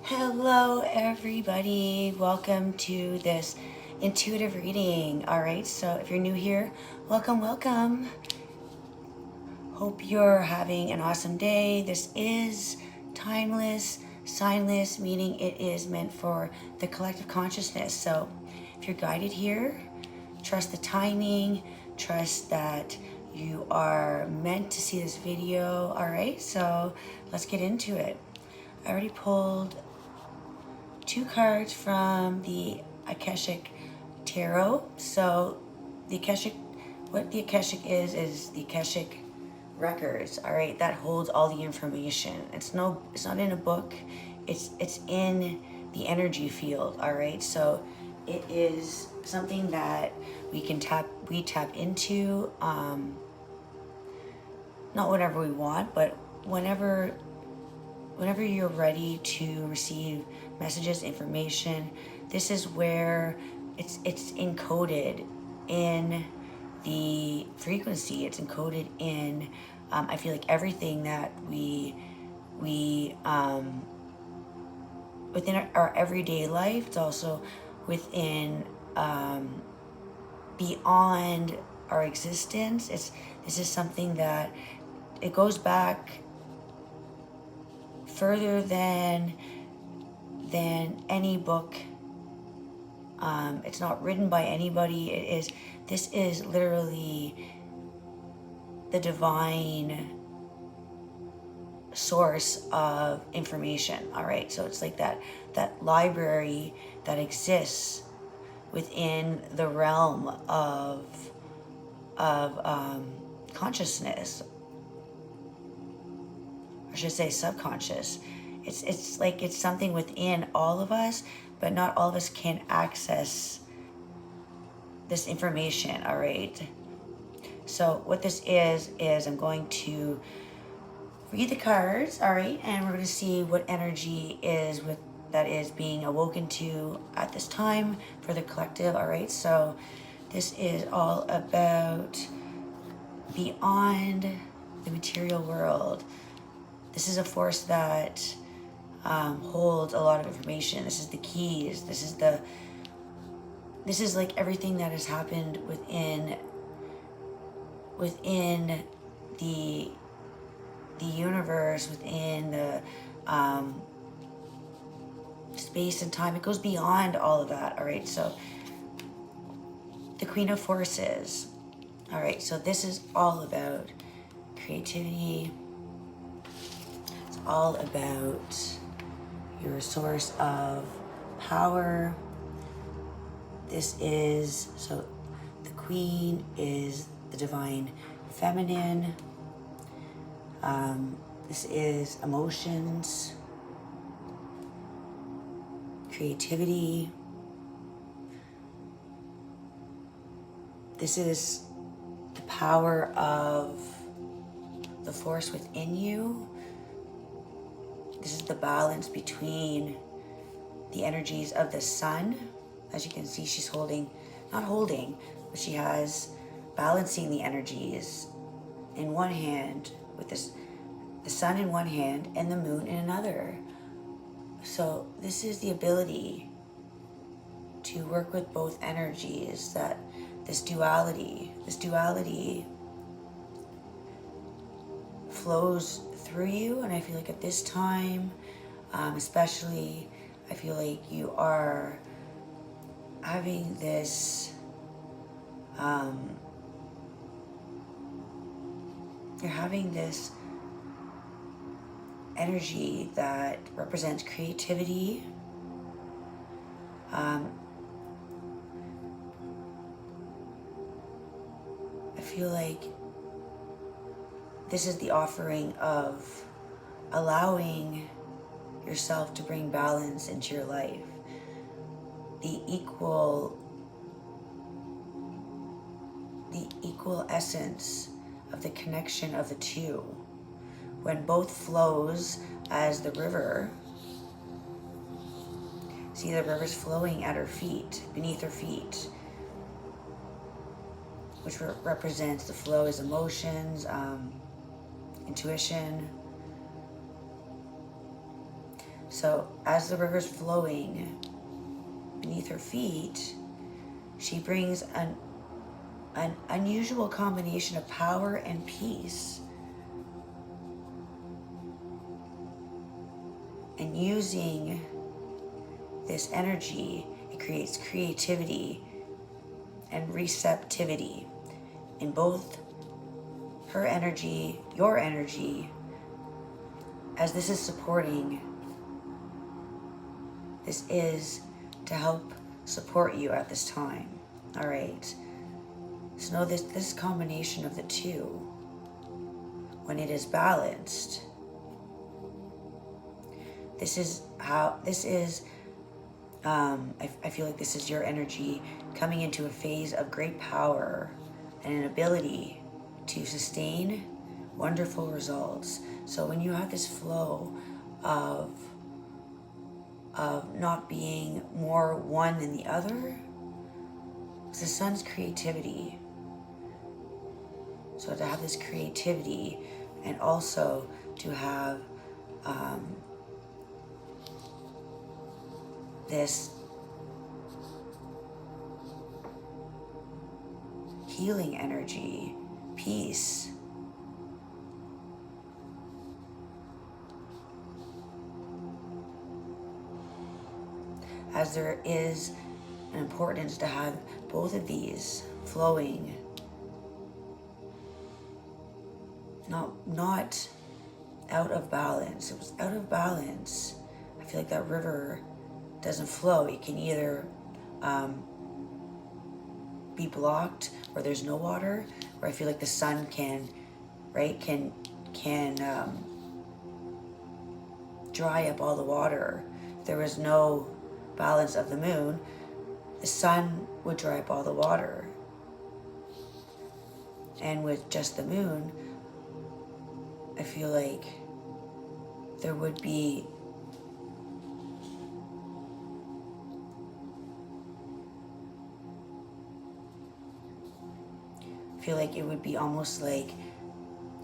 Hello everybody, welcome to this intuitive reading. All right, so if you're new here, welcome. Hope you're having an awesome day. This is timeless, signless, meaning it is meant for the collective consciousness. So if you're guided here, trust the timing, trust that you are meant to see this video. All right, so let's get into it. I already pulled 2 cards from the Akashic Tarot. So the Akashic, what the Akashic is the Akashic records. All right, that holds all the information. It's not in a book. It's in the energy field. All right, so it is something that we tap into. Not whenever we want, but whenever you're ready to receive messages, information. This is where it's encoded in the frequency. It's encoded in I feel like everything that we within our everyday life. It's also within beyond our existence. This is something that it goes back further than any book. It's not written by anybody. This is literally the divine source of information. All right, so it's like that library that exists within the realm of consciousness. I should say subconscious. It's like it's something within all of us, but not all of us can access this information. All right, so what this is I'm going to read the cards. All right, and we're going to see what energy that is being awoken to at this time for the collective. All right, so this is all about beyond the material world. This is a force that holds a lot of information. This is the keys. This is like everything that has happened within the universe, within the space and time. It goes beyond all of that. All right, so the Queen of Forces. All right, so this is all about creativity. It's all about your source of power. This is, so the Queen is the divine feminine. This is emotions, creativity. This is the power of the force within you. This is the balance between the energies of the sun. As you can see, she's not holding, but she has balancing the energies in one hand with the sun in one hand and the moon in another. So this is the ability to work with both energies, that this duality flows through you. And I feel like at this time, especially, I feel like you are having this you're having this energy that represents creativity. I feel like this is the offering of allowing yourself to bring balance into your life. The equal essence of the connection of the two. When both flows as the river. See, the river's flowing at her feet, beneath her feet, which represents the flow is emotions, intuition. So as the river's flowing beneath her feet, she brings an unusual combination of power and peace. And using this energy, it creates creativity and receptivity in both her energy, your energy, as this is supporting. This is to help support you at this time. All right. So know this combination of the two, when it is balanced, this is how, I feel like this is your energy coming into a phase of great power and an ability to sustain wonderful results. So when you have this flow of not being more one than the other, it's the sun's creativity. So to have this creativity and also to have this healing energy, peace. As there is an importance to have both of these flowing, not out of balance. It was out of balance. I feel like that river doesn't flow. It can either be blocked where there's no water, or I feel like the sun can dry up all the water. If there was no balance of the moon, the sun would dry up all the water. And with just the moon, I feel like there would be it would be almost like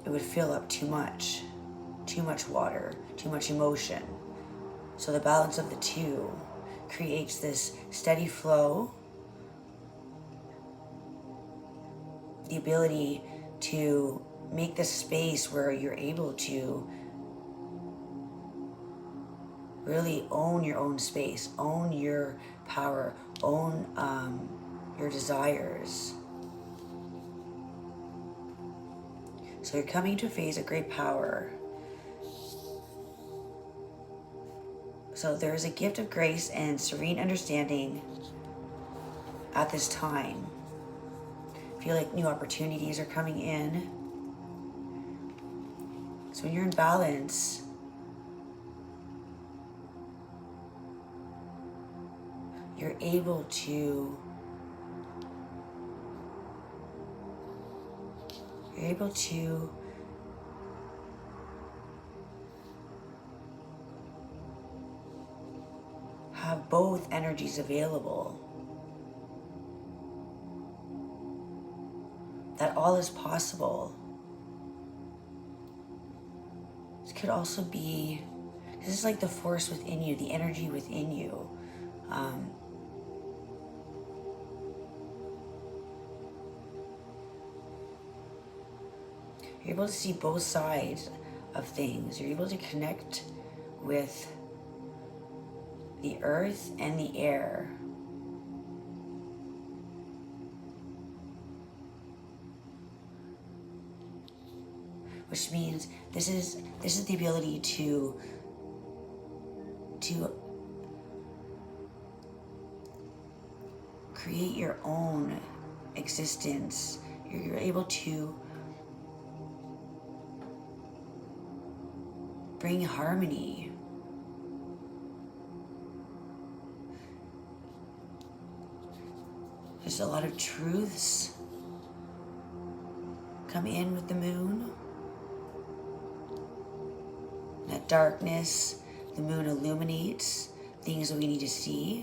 it would fill up too much water, too much emotion. So the balance of the two creates this steady flow, the ability to make this space where you're able to really own your own space, own your power, own your desires. So you're coming to a phase of great power. So there is a gift of grace and serene understanding at this time. I feel like new opportunities are coming in. So when you're in balance, you're able to have both energies available. That all is possible. This could also be, this is like the force within you, the energy within you. You're able to see both sides of things. You're able to connect with the earth and the air. Which means this is the ability to create your own existence. You're able to bring harmony. There's a lot of truths come in with the moon. That darkness, the moon illuminates things that we need to see,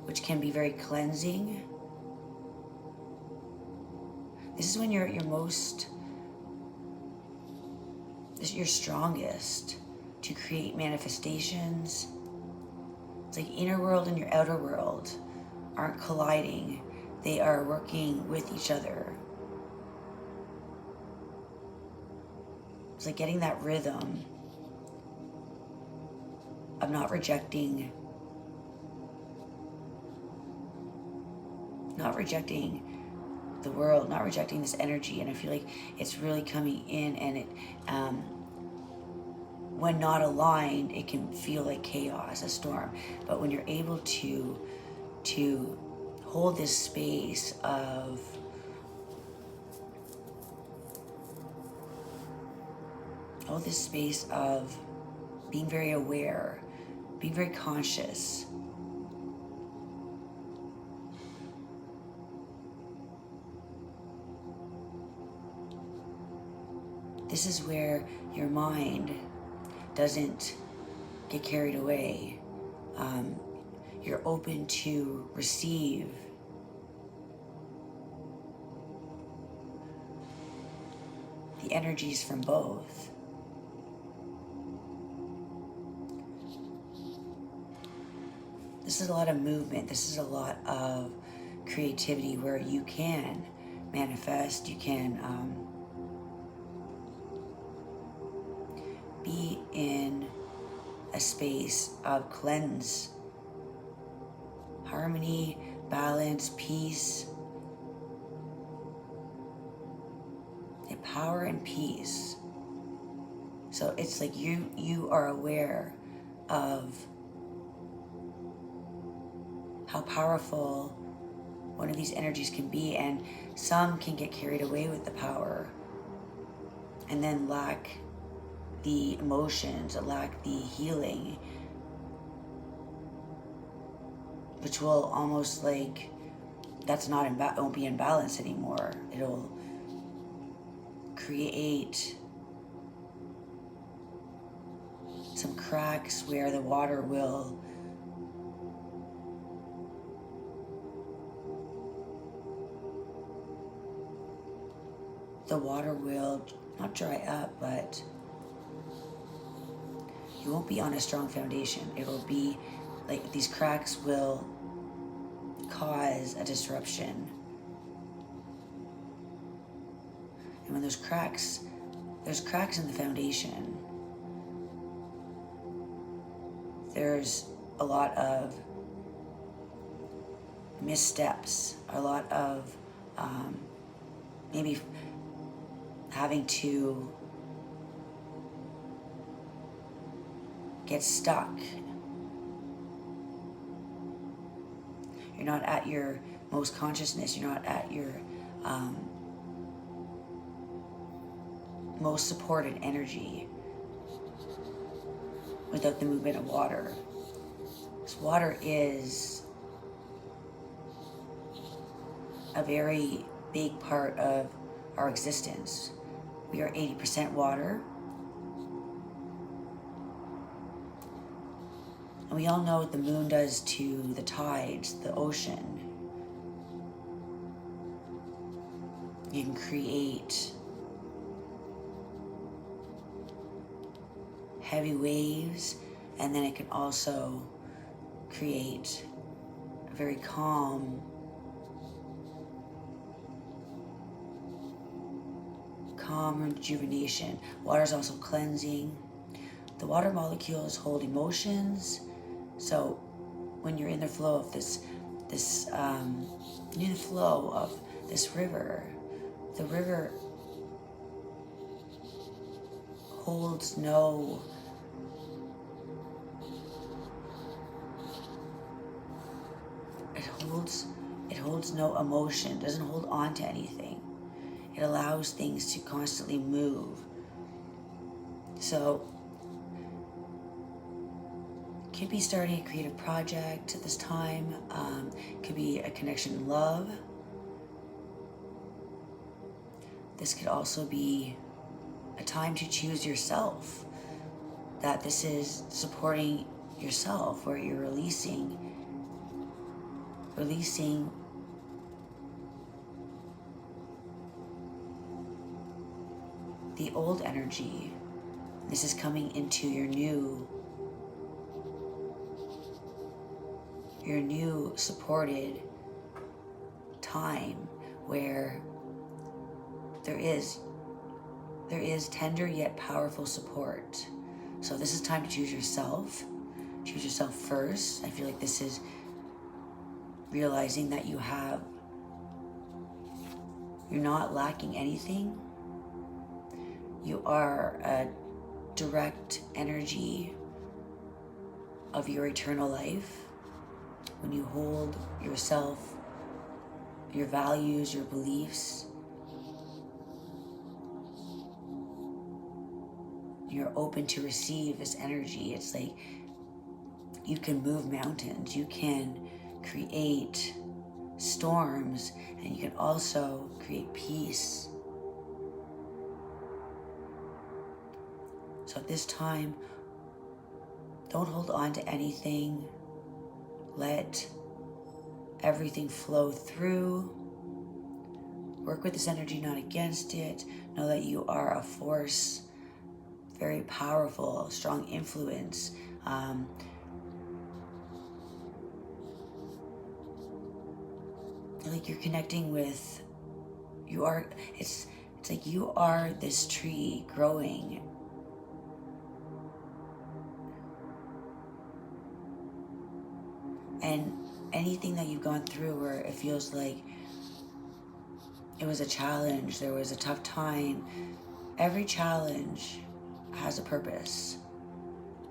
which can be very cleansing. This is when you're strongest, to create manifestations. It's like inner world and your outer world aren't colliding. They are working with each other. It's like getting that rhythm of not rejecting the world, not rejecting this energy. And I feel like it's really coming in, and it when not aligned, it can feel like chaos, a storm. But when you're able to hold this space of being very aware, being very conscious, this is where your mind doesn't get carried away. You're open to receive the energies from both. This is a lot of movement. This is a lot of creativity where you can manifest, you can be in a space of cleanse, harmony, balance, peace, and power and peace. So it's like you are aware of how powerful one of these energies can be, and some can get carried away with the power and then lack the emotions, lack the healing, which will almost like, that's not won't be in balance anymore. It'll create some cracks where the water will not dry up, but you won't be on a strong foundation. It will be like these cracks will cause a disruption. And when there's cracks in the foundation, there's a lot of missteps, a lot of maybe having to get stuck. You're not at your most consciousness. You're not at your most supported energy without the movement of water. Because water is a very big part of our existence. We are 80% water. And we all know what the moon does to the tides, the ocean. You can create heavy waves, and then it can also create a very calm, rejuvenation. Water is also cleansing. The water molecules hold emotions. So when you're in the flow of this river, the river holds no emotion, doesn't hold on to anything. It allows things to constantly move. So could be starting a creative project at this time. Could be a connection in love. This could also be a time to choose yourself. That this is supporting yourself, where you're releasing the old energy This is coming into your new supported time where there is tender yet powerful support. So this is time to choose yourself. Choose yourself first. I feel like this is realizing that you're not lacking anything. You are a direct energy of your eternal life. When you hold yourself, your values, your beliefs, you're open to receive this energy. It's like you can move mountains, you can create storms, and you can also create peace. So at this time, don't hold on to anything. Let everything flow through. Work with this energy, not against it. Know that you are a force, very powerful, strong influence. Like you're connecting with, it's like you are this tree growing. And anything that you've gone through where it feels like it was a challenge, there was a tough time, every challenge has a purpose.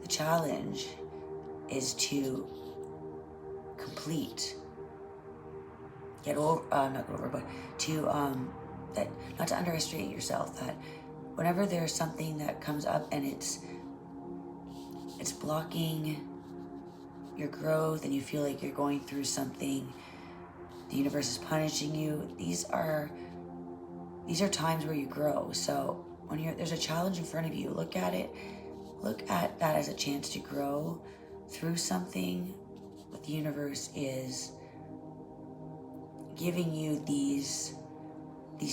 The challenge is to complete, not to underestimate yourself, that whenever there's something that comes up and it's blocking your growth and you feel like you're going through something, the universe is punishing you, these are times where you grow. So when there's a challenge in front of you, look at that as a chance to grow through something. What the universe is giving you these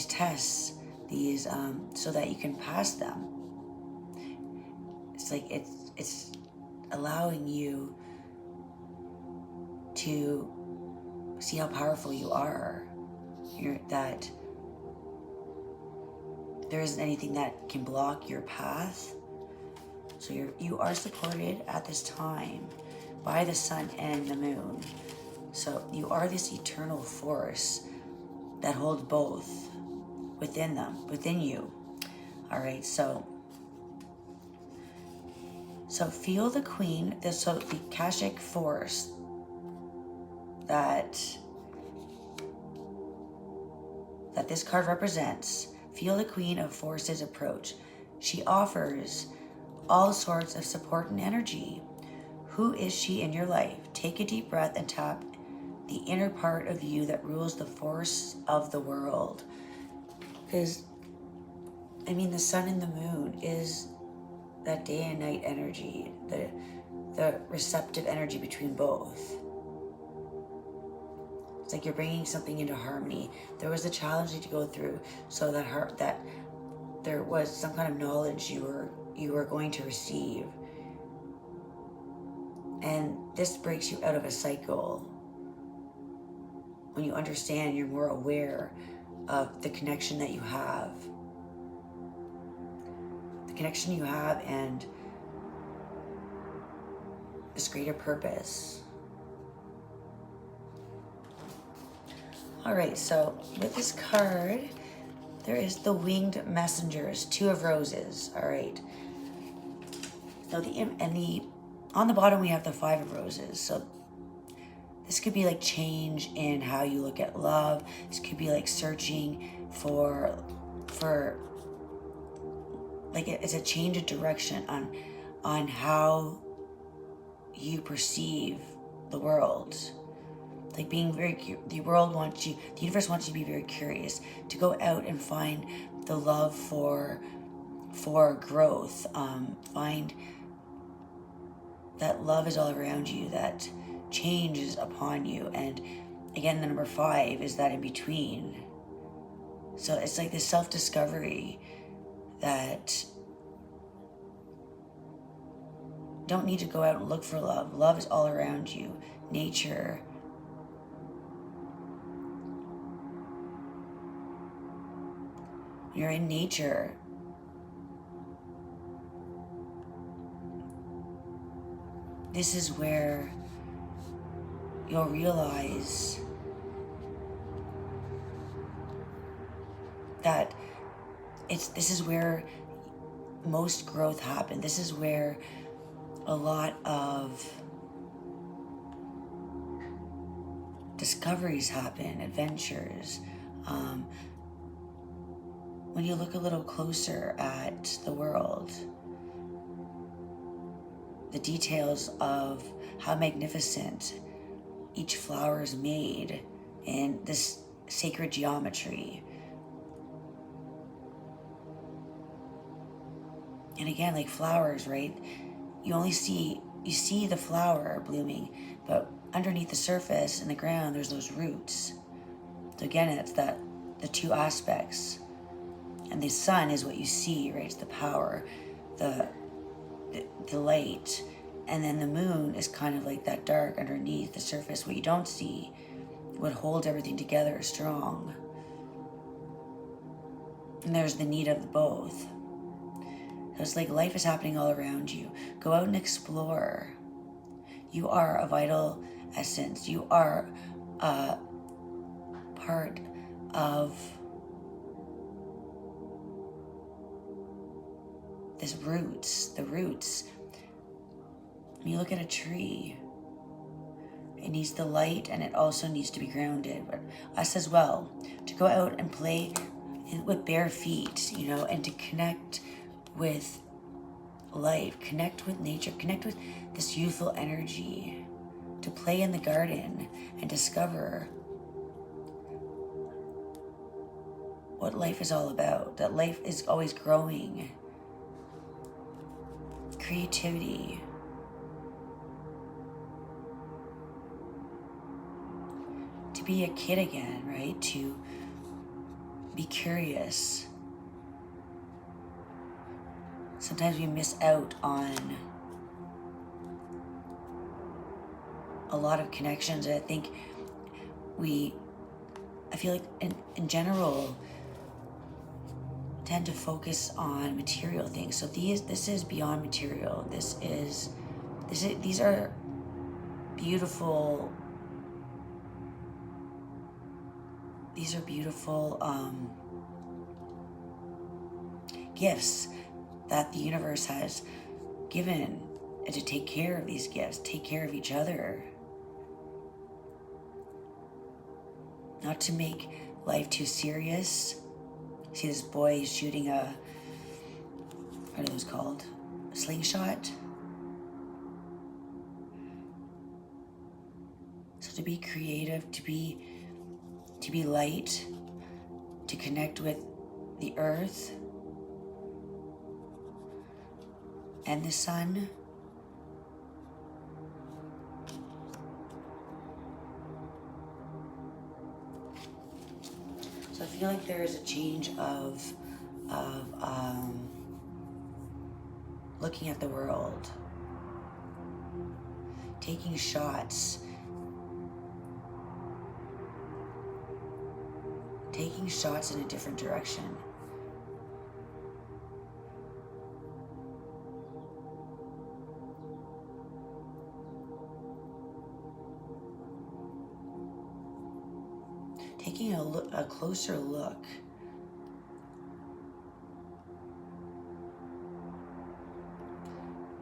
tests, so that you can pass them. It's like it's allowing you to see how powerful you are. That there isn't anything that can block your path. So you are supported at this time by the sun and the moon. So you are this eternal force that holds both within you. All right, so feel the queen, the Akashic force that this card represents. Feel the Queen of Forces approach. She offers all sorts of support and energy. Who is she in your life? Take a deep breath and tap the inner part of you that rules the force of the world. Because, the sun and the moon is that day and night energy, the receptive energy between both. It's like you're bringing something into harmony. There was a challenge to go through, so that there was some kind of knowledge you were going to receive, and this breaks you out of a cycle. When you understand, you're more aware of the connection that you have, and this greater purpose. All right, so with this card, there is the Winged Messengers, 2 of Roses. All right. So on the bottom we have the 5 of Roses. So this could be like change in how you look at love. This could be like searching for like it's a change of direction on how you perceive the world. Like being the universe wants you to be very curious, to go out and find the love for growth. Find that love is all around you, that change is upon you. And again, the number 5 is that in between. So it's like this self-discovery that don't need to go out and look for love. Love is all around you. Nature. You're in nature. This is where you'll realize that this is where most growth happens. This is where a lot of discoveries happen, adventures. When you look a little closer at the world, the details of how magnificent each flower is made in this sacred geometry. And again, like flowers, right? You see the flower blooming, but underneath the surface in the ground, there's those roots. So again, it's the two aspects. And the sun is what you see, right? It's the power, the light. And then the moon is kind of like that dark underneath the surface, what you don't see, what holds everything together strong. And there's the need of both. So it's like life is happening all around you. Go out and explore. You are a vital essence. You are a part of this the roots. When you look at a tree, it needs the light and it also needs to be grounded. But us as well, to go out and play with bare feet, and to connect with life, connect with nature, connect with this youthful energy, to play in the garden and discover what life is all about, that life is always growing. Creativity. To be a kid again, right? To be curious. Sometimes we miss out on a lot of connections. And I feel like in general, tend to focus on material things. So this is beyond material. These are beautiful. These are beautiful gifts that the universe has given, and to take care of these gifts, take care of each other. Not to make life too serious. See this boy shooting what are those called? A slingshot? So to be creative, to be light, to connect with the earth and the sun. So I feel like there is a change of looking at the world, taking shots, in a different direction. Taking a closer look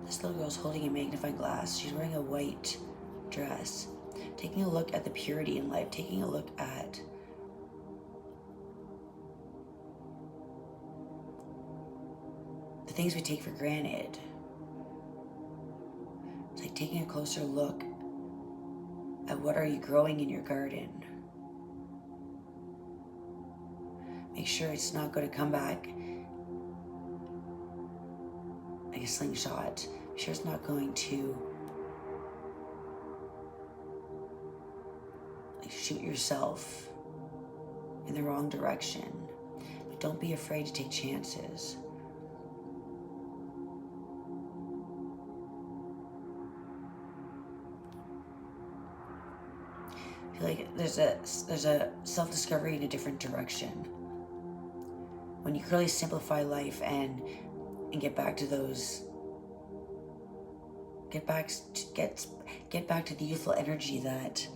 this little girl's holding a magnifying glass. She's wearing a white dress. Taking a look at the purity in life, taking a look at the things we take for granted. It's like taking a closer look at what are you growing in your garden. Make sure it's not going to come back like a slingshot. Make sure it's not going to shoot yourself in the wrong direction. But don't be afraid to take chances. I feel like there's a self-discovery in a different direction. When you really simplify life and get back to those, get back to the youthful energy that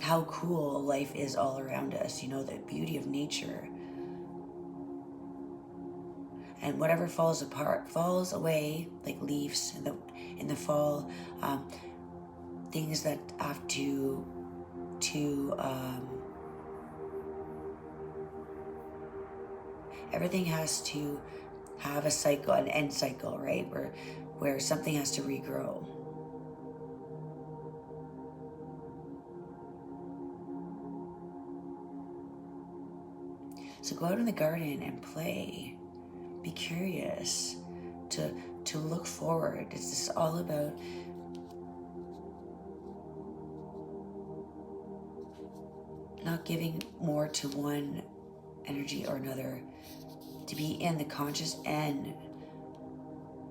how cool life is all around us, you know, the beauty of nature. And whatever falls apart, falls away like leaves in the fall. Things that have to everything has to have a cycle, an end cycle, right? Where something has to regrow. So go out in the garden and play. Be curious, to look forward. It's just all about not giving more to one energy or another, to be in the conscious and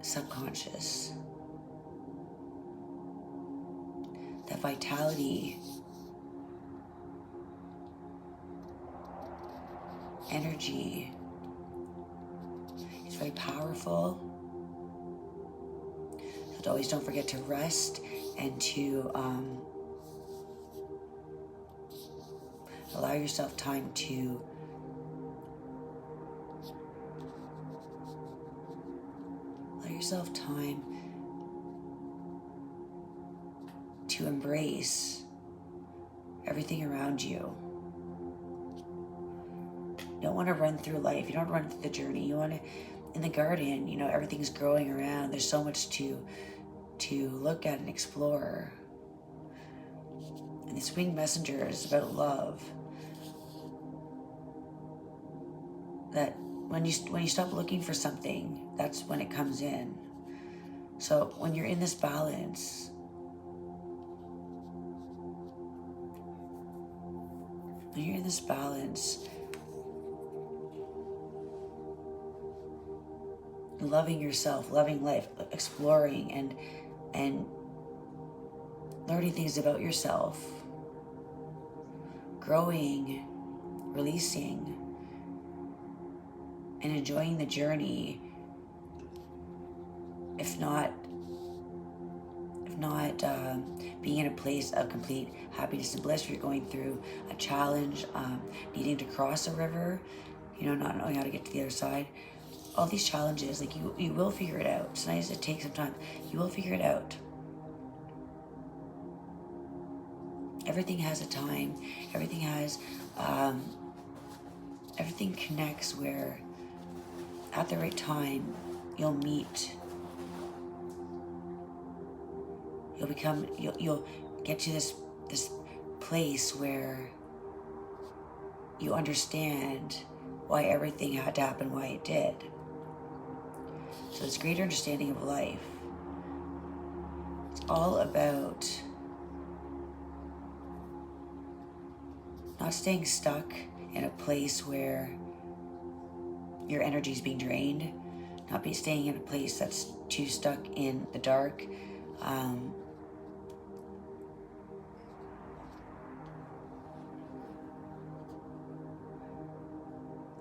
subconscious. That vitality, energy, is very powerful. So always don't forget to rest and to allow yourself time to embrace everything around you. You don't want to run through life. You don't run through the journey. You want to, in the garden, you know, everything's growing around. There's so much to look at and explore. And this winged messenger is about love. That when you stop looking for something, that's when it comes in. So when you're in this balance, loving yourself, loving life, exploring and learning things about yourself, growing, releasing, and enjoying the journey, if not being in a place of complete happiness and bliss. If you're going through a challenge, needing to cross a river, you know, not knowing how to get to the other side, all these challenges, like you will figure it out. Sometimes it takes some time. You will figure it out. Everything has a time. Everything has, everything connects where at the right time you'll meet. You'll get to this place where you understand why everything had to happen, why it did. So this greater understanding of life, it's all about not staying stuck in a place where your energy is being drained, not staying in a place that's too stuck in the dark.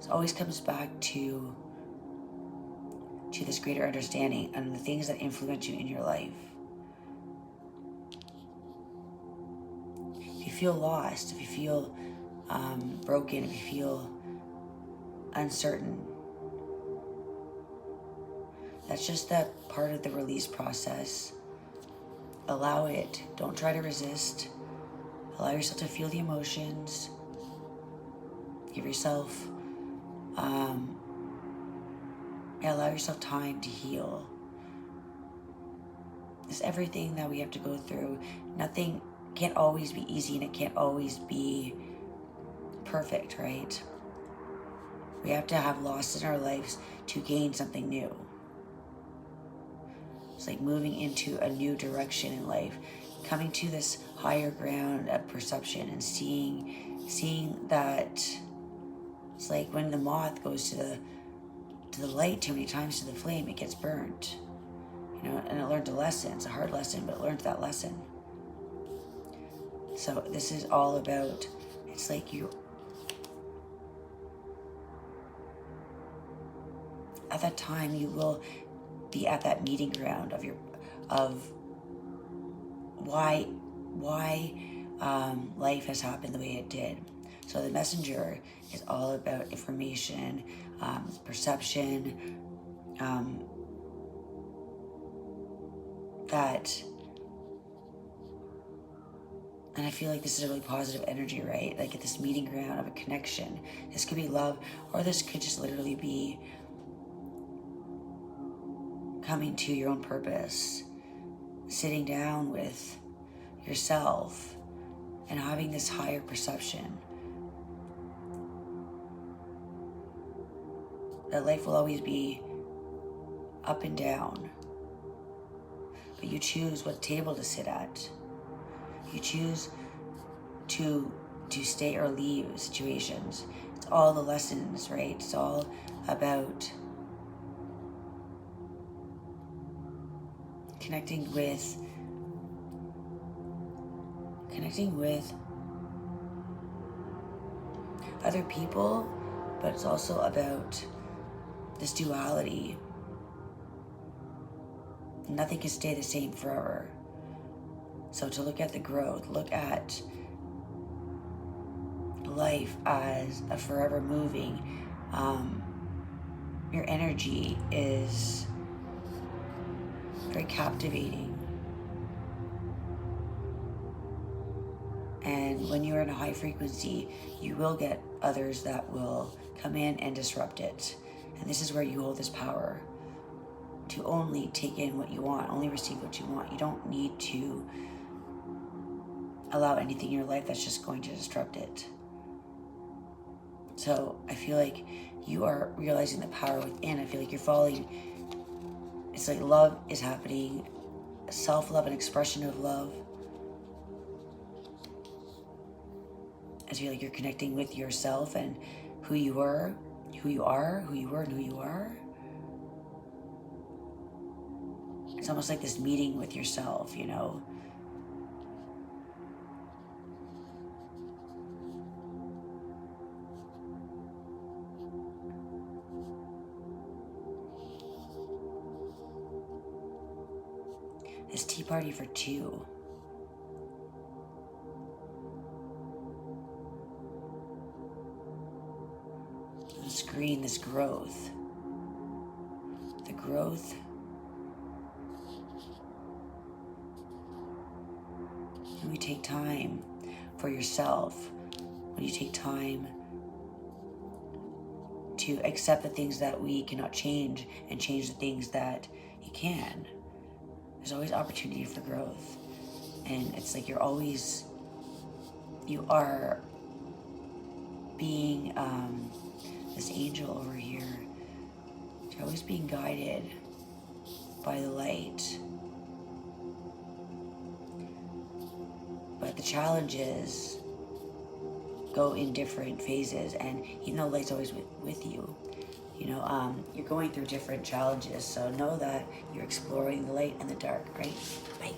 It always comes back to this greater understanding and the things that influence you in your life. If you feel lost, if you feel broken, if you feel uncertain, that's just that part of the release process. Allow it. Don't try to resist. Allow yourself to feel the emotions. Give yourself allow yourself time to heal. It's everything that we have to go through. Nothing can't always be easy, and it can't always be perfect, right? We have to have loss in our lives to gain something new. It's like moving into a new direction in life, coming to this higher ground of perception and seeing that it's like when the moth goes to the light too many times, to the flame, it gets burnt. You know, and it learned a lesson. It's a hard lesson, but it learned that lesson. So this is all about, it's like you, at that time you will be at that meeting ground of why life has happened the way it did. So the messenger is all about information, perception, and I feel like this is a really positive energy, right? Like at this meeting ground of a connection. This could be love, or this could just literally be coming to your own purpose, sitting down with yourself and having this higher perception that life will always be up and down, but you choose what table to sit at. You choose to stay or leave situations. It's all the lessons, right? It's all about connecting with other people, but it's also about this duality. Nothing can stay the same forever. So to look at the growth, look at life as a forever moving, your energy is very captivating. And when you're in a high frequency, you will get others that will come in and disrupt it. And this is where you hold this power to only take in what you want, only receive what you want. You don't need to allow anything in your life that's just going to disrupt it. So I feel like you are realizing the power within. I feel like you're falling. It's like love is happening, self-love, an expression of love. I feel like you're connecting with yourself and who you were, who you are, who you were, and who you are. It's almost like this meeting with yourself, you know. This tea party for two. This green, this growth. The growth. When you take time for yourself, when you take time to accept the things that we cannot change and change the things that you can, there's always opportunity for growth. And it's like you are being this angel over here. You're always being guided by the light. But the challenges go in different phases, and even though light's always with you, you know, you're going through different challenges. So know that you're exploring the light and the dark, right? Bye.